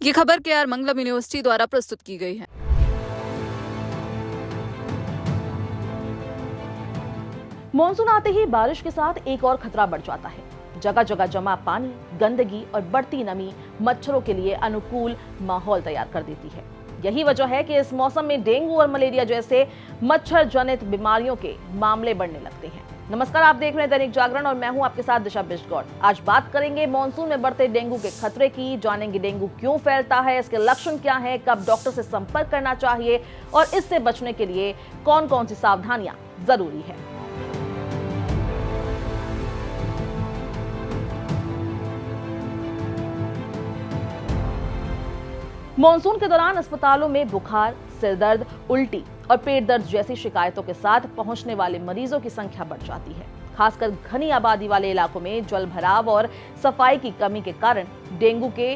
ये खबर केआर मंगलम यूनिवर्सिटी द्वारा प्रस्तुत की गई है। मॉनसून आते ही बारिश के साथ एक और खतरा बढ़ जाता है। जगह जगह जमा पानी, गंदगी और बढ़ती नमी मच्छरों के लिए अनुकूल माहौल तैयार कर देती है। यही वजह है कि इस मौसम में डेंगू और मलेरिया जैसे मच्छर जनित बीमारियों के मामले बढ़ने लगते हैं। नमस्कार, आप देख रहे हैं दैनिक जागरण और मैं हूं आपके साथ दिशा बिष्टगौड़। आज बात करेंगे मॉनसून में बढ़ते डेंगू के खतरे की, जानेंगे डेंगू क्यों फैलता है, इसके लक्षण क्या हैं, कब डॉक्टर से संपर्क करना चाहिए और इससे बचने के लिए कौन कौन सी सावधानियां जरूरी है। मॉनसून के दौरान अस्पतालों में बुखार, सिर दर्द, उल्टी और पेट दर्द जैसी शिकायतों के साथ पहुंचने वाले मरीजों की संख्या बढ़ जाती है। खासकर घनी आबादी वाले इलाकों में जल भराव और सफाई की कमी के कारण डेंगू के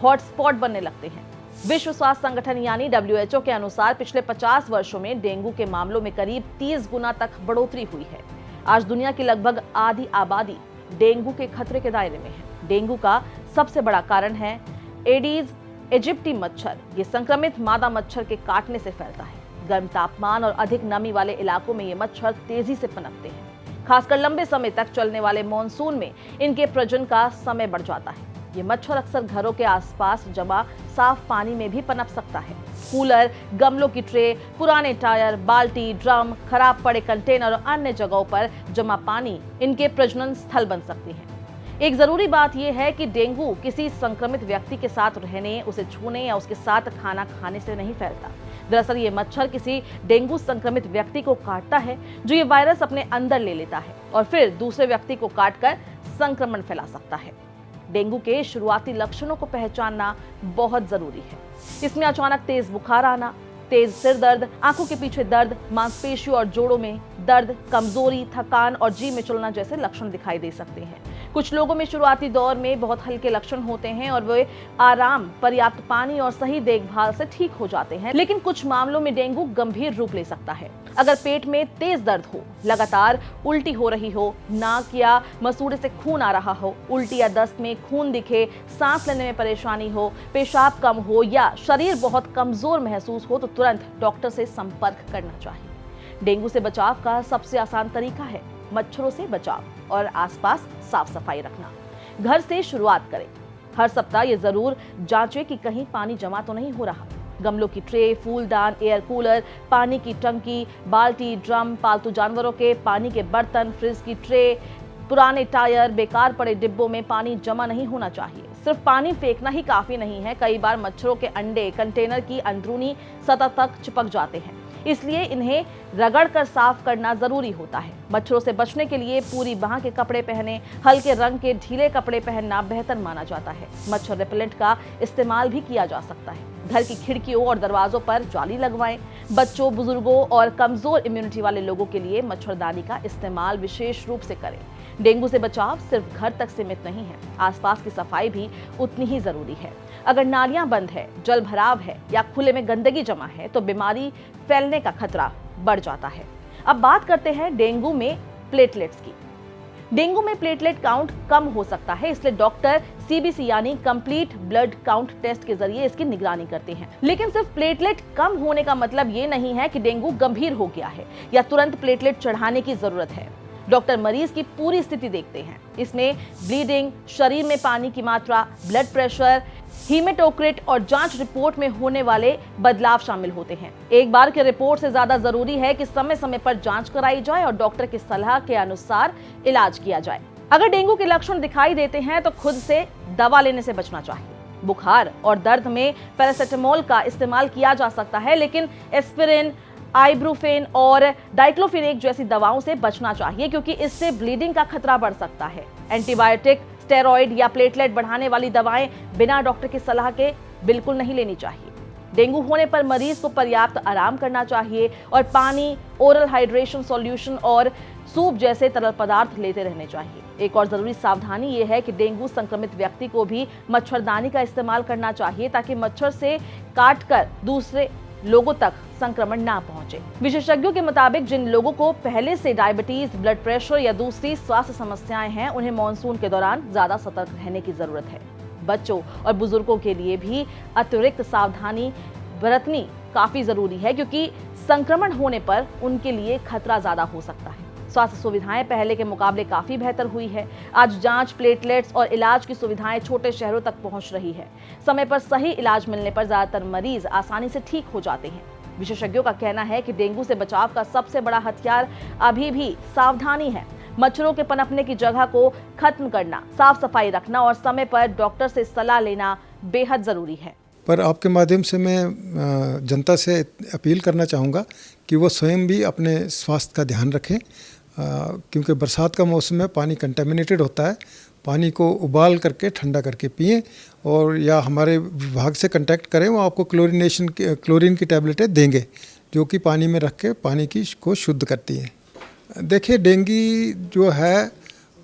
हॉटस्पॉट बनने लगते हैं। विश्व स्वास्थ्य संगठन यानी WHO के अनुसार पिछले 50 वर्षों में डेंगू के मामलों में करीब 30 गुना तक बढ़ोतरी हुई है। आज दुनिया की लगभग आधी आबादी डेंगू के खतरे के दायरे में है। डेंगू का सबसे बड़ा कारण है एडीज इजिप्टी मच्छर। ये संक्रमित मादा मच्छर के काटने से फैलता है। गर्म तापमान और अधिक नमी वाले इलाकों में ये मच्छर तेजी से पनपते हैं। खासकर लंबे समय तक चलने वाले मॉनसून में इनके प्रजनन का समय बढ़ जाता है। ये मच्छर अक्सर घरों के आसपास जमा साफ पानी में भी पनप सकता है। कूलर, गमलों की ट्रे, पुराने टायर, बाल्टी, ड्रम, खराब पड़े कंटेनर और अन्य जगहों पर जमा पानी इनके प्रजनन स्थल बन सकती है। एक जरूरी बात यह है कि डेंगू किसी संक्रमित व्यक्ति के साथ रहने, उसे छूने या उसके साथ खाना खाने से नहीं फैलता। दरअसल ये मच्छर किसी डेंगू संक्रमित व्यक्ति को काटता है, जो ये वायरस अपने अंदर ले लेता है और फिर दूसरे व्यक्ति को काटकर संक्रमण फैला सकता है। डेंगू के शुरुआती लक्षणों को पहचानना बहुत जरूरी है। इसमें अचानक तेज बुखार आना, तेज सिर दर्द, आंखों के पीछे दर्द, मांसपेशियों और जोड़ों में दर्द, कमजोरी, थकान और जी में चलना जैसे लक्षण दिखाई दे सकते हैं। कुछ लोगों में शुरुआती दौर में बहुत हल्के लक्षण होते हैं और वे आराम, पर्याप्त पानी और सही देखभाल से ठीक हो जाते हैं, लेकिन कुछ मामलों में डेंगू गंभीर रूप ले सकता है। अगर पेट में तेज दर्द हो, लगातार उल्टी हो रही हो, नाक या मसूड़े से खून आ रहा हो, उल्टी या दस्त में खून दिखे, सांस लेने में परेशानी हो, पेशाब कम हो या शरीर बहुत कमजोर महसूस हो तो तुरंत डॉक्टर से संपर्क करना चाहिए। डेंगू से बचाव का सबसे आसान तरीका है मच्छरों से बचाव और आसपास साफ सफाई रखना। घर से शुरुआत करें। हर सप्ताह ये जरूर जांचें कि कहीं पानी जमा तो नहीं हो रहा। गमलों की ट्रे, फूलदान, एयर कूलर, पानी की टंकी, बाल्टी, ड्रम, पालतू जानवरों के पानी के बर्तन, फ्रिज की ट्रे, पुराने टायर, बेकार पड़े डिब्बों में पानी जमा नहीं होना चाहिए। सिर्फ पानी फेंकना ही काफी नहीं है। कई बार मच्छरों के अंडे कंटेनर की अंदरूनी सतह तक चिपक जाते हैं, इसलिए इन्हें रगड़कर साफ करना जरूरी होता है। मच्छरों से बचने के लिए पूरी बांह के कपड़े पहने, हल्के रंग के ढीले कपड़े पहनना बेहतर माना जाता है। मच्छर रिपेलेंट का इस्तेमाल भी किया जा सकता है। घर की खिड़कियों और दरवाजों पर जाली लगवाएं। बच्चों, बुजुर्गों और कमजोर इम्यूनिटी वाले लोगों के लिए मच्छरदानी का इस्तेमाल विशेष रूप से करें। डेंगू से बचाव सिर्फ घर तक सीमित नहीं है, आसपास की सफाई भी उतनी ही जरूरी है। अगर नालियां बंद है, जल भराव है या खुले में गंदगी जमा है तो बीमारी फैलने का खतरा बढ़ जाता है। अब बात करते हैं डेंगू में प्लेटलेट्स की। डेंगू में प्लेटलेट काउंट कम हो सकता है, इसलिए डॉक्टर CBC यानी कंप्लीट ब्लड काउंट टेस्ट के जरिए इसकी निगरानी करते हैं। लेकिन सिर्फ प्लेटलेट कम होने का मतलब ये नहीं है कि डेंगू गंभीर हो गया है या तुरंत प्लेटलेट चढ़ाने की जरूरत है। डॉक्टर मरीज की पूरी स्थिति देखते हैं। इसमें ब्लीडिंग, शरीर में पानी की मात्रा, ब्लड प्रेशर, हीमेटोक्रिट और जांच रिपोर्ट में होने वाले बदलाव शामिल होते हैं। एक बार की रिपोर्ट से ज्यादा जरूरी है कि समय समय पर जांच कराई जाए और डॉक्टर की सलाह के अनुसार इलाज किया जाए। अगर डेंगू के लक्षण दिखाई देते हैं तो खुद से दवा लेने से बचना चाहिए। बुखार और दर्द में पैरासिटामोल का इस्तेमाल किया जा सकता है, लेकिन एस्पिरिन, आइब्रूफेन और डाइक्लोफिनेक जैसी दवाओं से बचना चाहिए, क्योंकि इससे ब्लीडिंग का खतरा बढ़ सकता है। एंटीबायोटिक, स्टेरॉइड या प्लेटलेट बढ़ाने वाली दवाएं बिना डॉक्टर की सलाह के बिल्कुल नहीं लेनी चाहिए। डेंगू होने पर मरीज को पर्याप्त आराम करना चाहिए और पानी, ओरल हाइड्रेशन सॉल्यूशन और सूप जैसे तरल पदार्थ लेते रहने चाहिए। एक और जरूरी सावधानी ये है कि डेंगू संक्रमित व्यक्ति को भी मच्छरदानी का इस्तेमाल करना चाहिए, ताकि मच्छर से काटकर दूसरे लोगों तक संक्रमण ना पहुंचे। विशेषज्ञों के मुताबिक जिन लोगों को पहले से डायबिटीज, ब्लड प्रेशर या दूसरी स्वास्थ्य समस्याएं हैं, उन्हें मॉनसून के दौरान ज्यादा सतर्क रहने की जरूरत है। बच्चों और बुजुर्गों के लिए भी अतिरिक्त सावधानी बरतनी काफी जरूरी है, क्योंकि संक्रमण होने पर उनके लिए खतरा ज्यादा हो सकता है। स्वास्थ्य सुविधाएं पहले के मुकाबले काफी बेहतर हुई है। आज जांच, प्लेटलेट्स और इलाज की सुविधाएं छोटे शहरों तक पहुंच रही है। समय पर सही इलाज मिलने पर ज्यादातर मरीज आसानी से ठीक हो जाते हैं। विशेषज्ञों का कहना है कि डेंगू से बचाव का सबसे बड़ा हथियार अभी भी सावधानी है। मच्छरों के पनपने की जगह को खत्म करना, साफ सफाई रखना और समय पर डॉक्टर से सलाह लेना बेहद जरूरी है। पर आपके माध्यम से मैं जनता से अपील करना चाहूँगा कि वो स्वयं भी अपने स्वास्थ्य का ध्यान रखें, क्योंकि बरसात का मौसम है, पानी कंटेमिनेटेड होता है। पानी को उबाल करके ठंडा करके पिएं, और या हमारे विभाग से कांटेक्ट करें, वो आपको क्लोरीन की टैबलेटें देंगे, जो कि पानी में रख के पानी को शुद्ध करती है। देखिए, डेंगू जो है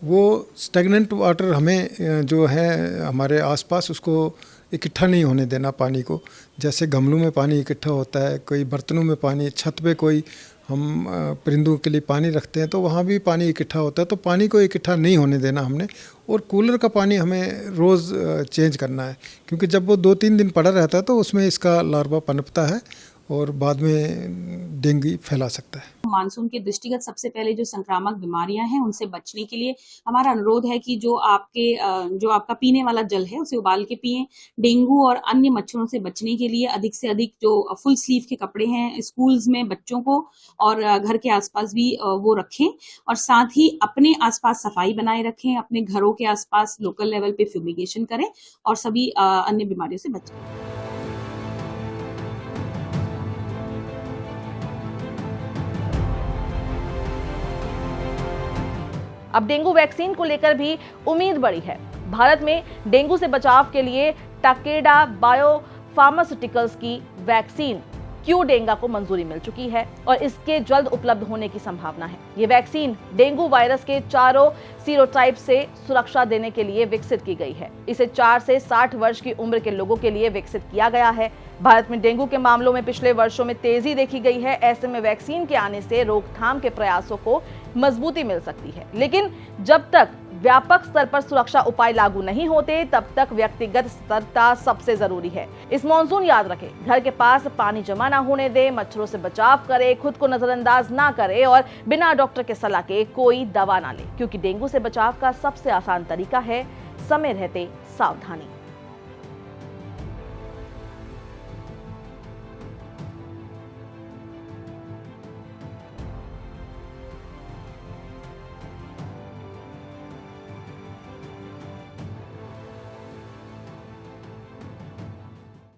वो स्टेगनेंट वाटर हमें जो है हमारे आसपास उसको इकट्ठा नहीं होने देना पानी को। जैसे गमलों में पानी इकट्ठा होता है, कोई बर्तनों में पानी, छत पे कोई हम परिंदों के लिए पानी रखते हैं तो वहाँ भी पानी इकट्ठा होता है, तो पानी को इकट्ठा नहीं होने देना हमने। और कूलर का पानी हमें रोज़ चेंज करना है, क्योंकि जब वो 2-3 दिन पड़ा रहता है तो उसमें इसका लार्वा पनपता है और बाद में डेंगू फैला सकता है। मानसून के दृष्टिगत सबसे पहले जो संक्रामक बीमारियां हैं उनसे बचने के लिए हमारा अनुरोध है कि जो आपका पीने वाला जल है उसे उबाल के पिएं। डेंगू और अन्य मच्छरों से बचने के लिए अधिक से अधिक जो फुल स्लीव के कपड़े हैं स्कूल्स में बच्चों को और घर के आसपास भी वो रखें, और साथ ही अपने आसपास सफाई बनाए रखें, अपने घरों के आसपास लोकल लेवल पे फ्यूमिगेशन करें और सभी अन्य बीमारियों से बचें। अब डेंगू वैक्सीन को लेकर भी उम्मीद बढ़ी है। भारत में डेंगू से बचाव के लिए टाकेडा बायो फार्मास्यूटिकल्स की वैक्सीन क्यूडेंगा को मंजूरी मिल चुकी है और इसके जल्द उपलब्ध होने की संभावना है। ये वैक्सीन डेंगू वायरस के चारों सीरोटाइप से सुरक्षा देने के लिए विकसित की गई है। इसे 4 से 60 वर्ष की उम्र के लोगों के लिए विकसित किया गया है। भारत में डेंगू के मामलों में पिछले वर्षों में तेजी देखी गई है। ऐसे में वैक्सीन के आने से रोकथाम के प्रयासों को मजबूती मिल सकती है, लेकिन जब तक व्यापक स्तर पर सुरक्षा उपाय लागू नहीं होते तब तक व्यक्तिगत सतर्कता सबसे जरूरी है। इस मॉनसून याद रखें, घर के पास पानी जमा ना होने दे, मच्छरों से बचाव करे, खुद को नजरअंदाज ना करे और बिना डॉक्टर के सलाह के कोई दवा ना ले, क्योंकि डेंगू से बचाव का सबसे आसान तरीका है समय रहते सावधानी।